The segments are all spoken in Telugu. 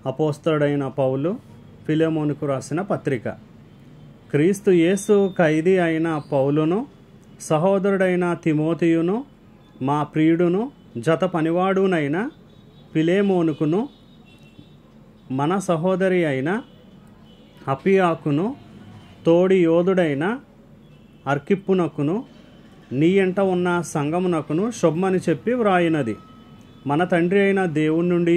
అపోస్తలుడైన పౌలు ఫిలెమోనుకు రాసిన పత్రిక. క్రీస్తు యేసు ఖైదీ అయిన పౌలును, సహోదరుడైన తిమోతియును, మా ప్రియుడును జత పనివాడునైన ఫిలెమోనుకును, మన సహోదరి అయిన అపియాకును, తోడి యోధుడైన అర్కిప్పునకును, నీ ఎంట ఉన్న సంగమునకును శుభమని చెప్పి వ్రాయినది. మన తండ్రి అయిన దేవుని నుండి,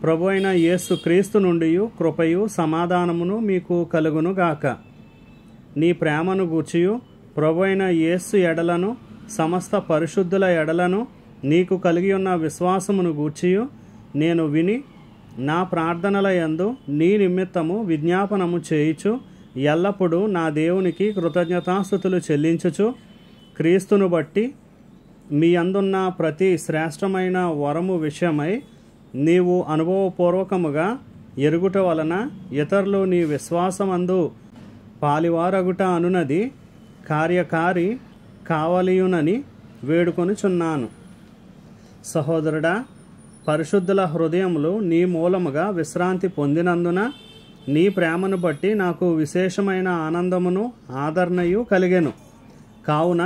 ప్రభు అయిన యేసు క్రీస్తు నుండి కృపయు సమాధానమును మీకు కలుగునుగాక. నీ ప్రేమను గూర్చియు ప్రభు అయిన యేసు ఎడలను సమస్త పరిశుద్ధుల ఎడలను నీకు కలిగి ఉన్న విశ్వాసమును గూర్చియు నేను విని నా ప్రార్థనల యందు నీ నిమిత్తము విజ్ఞాపనము చేయుచు ఎల్లప్పుడూ నా దేవునికి కృతజ్ఞతాస్తుతులు చెల్లించుచు, క్రీస్తును బట్టి మీ అందున్న ప్రతి శ్రేష్టమైన వరము విషయమై నీవు అనుభవపూర్వకముగా ఎరుగుట వలన ఇతరులు నీ విశ్వాసమందు పాలివారగుట అనునది కార్యకారి కావలియునని వేడుకొనుచున్నాను. సహోదరుడా, పరిశుద్ధుల హృదయములు నీ మూలముగా విశ్రాంతి పొందినందున నీ ప్రేమను బట్టి నాకు విశేషమైన ఆనందమును ఆదరణయు కలిగెను. కావున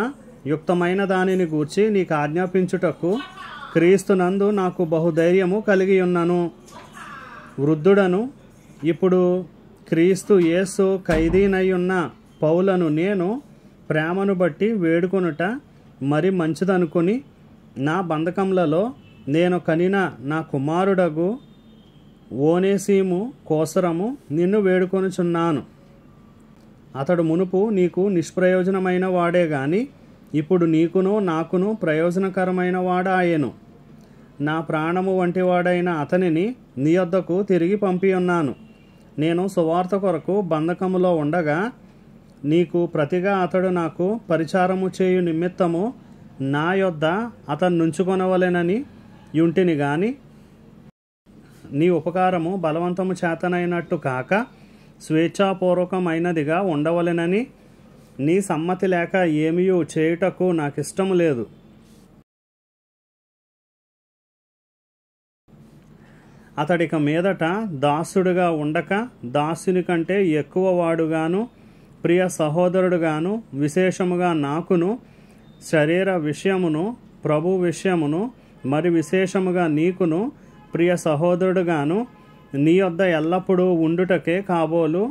యుక్తమైన దానిని గూర్చి నీకు ఆజ్ఞాపించుటకు క్రీస్తునందు నాకు బహుధైర్యము కలిగి ఉన్నను. వృద్ధుడను ఇప్పుడు క్రీస్తు యేసు ఖైదీనయ్యున్న పౌలను నేను ప్రేమను బట్టి వేడుకొనుట మరి మంచిదనుకుని నా బంధకములలో నేను కనిన నా కుమారుడగు ఓనేసిము కోసరము నిన్ను వేడుకొనుచున్నాను. అతడు మునుపు నీకు నిష్ప్రయోజనమైన వాడే గాని ఇప్పుడు నీకును నాకును ప్రయోజనకరమైన వాడాయెను. నా ప్రాణము వంటి వాడైన అతనిని నీ యొద్దకు తిరిగి పంపియున్నాను. నేను సువార్త కొరకు బంధకములో ఉండగా నీకు ప్రతిగా అతడు నాకు పరిచారము చేయు నిమిత్తము నా యొద్ద అతను నుంచుకొనవలెనని యుంటిని గాని నీ ఉపకారము బలవంతము చేతనైనట్టు కాక స్వేచ్ఛాపూర్వకమైనదిగా ఉండవలెనని నీ సమ్మతి లేక ఏమియూ చేయుటకు నాకిష్టము లేదు. అతడిక మీదట దాసుడుగా ఉండక దాసుని కంటే ఎక్కువ వాడుగాను, ప్రియ సహోదరుడుగాను, విశేషముగా నాకును శరీర విషయమును ప్రభు విషయమును మరి విశేషముగా నీకును ప్రియ సహోదరుడుగాను నీ యొద్ద ఎల్లప్పుడూ ఉండుటకే కాబోలు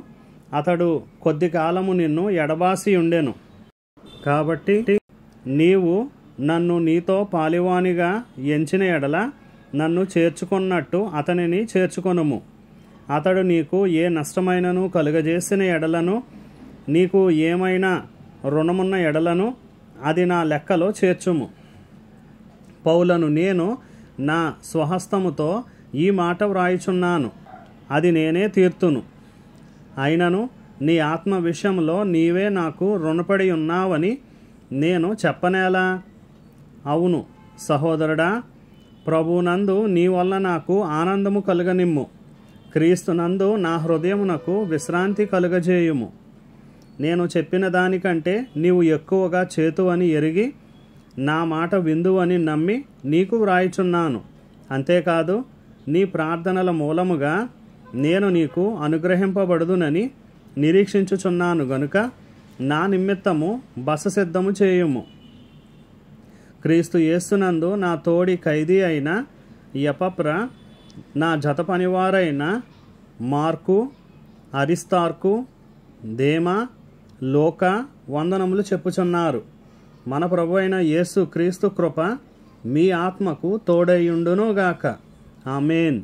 అతడు కొద్ది కాలము నిన్ను ఎడబాసి ఉండెను. కాబట్టి నీవు నన్ను నీతో పాలివానిగా ఎంచిన ఎడల నన్ను చేర్చుకున్నట్టు అతనిని చేర్చుకొనుము. అతడు నీకు ఏ నష్టమైనను కలుగజేసిన ఎడలను, నీకు ఏమైనా రుణమున్న ఎడలను అది నా లెక్కలో చేర్చుము. పౌలను నేను నా స్వహస్తముతో ఈ మాట వ్రాయుచున్నాను, అది నేనే తీర్తును. అయినను నీ ఆత్మ విషయంలో నీవే నాకు రుణపడి ఉన్నావని నేను చెప్పనేలా? అవును సహోదరుడా, ప్రభువునందు నీ వల్ల నాకు ఆనందము కలుగనిమ్ము. క్రీస్తునందు నా హృదయమునకు విశ్రాంతి కలుగజేయుము. నేను చెప్పిన దానికంటే నీవు ఎక్కువగా చేతువని ఎరిగి నా మాట విందువని నమ్మి నీకు వ్రాయుచున్నాను. అంతేకాదు, నీ ప్రార్థనల మూలముగా నేను నీకు అనుగ్రహింపబడుదునని నిరీక్షించుచున్నాను గనుక నా నిమిత్తము బస సిద్ధము చేయుము. క్రీస్తు యేసునందు నా తోడి ఖైదీ అయిన ఎపఫ్ర, నా జత పనివారైన మార్కు, అరిస్తార్కు, దేమా, లోక వందనములు చెప్పుచున్నారు. మన ప్రభు అయిన యేసు క్రీస్తు కృప మీ ఆత్మకు తోడైయుండునుగాక. ఆమేన్.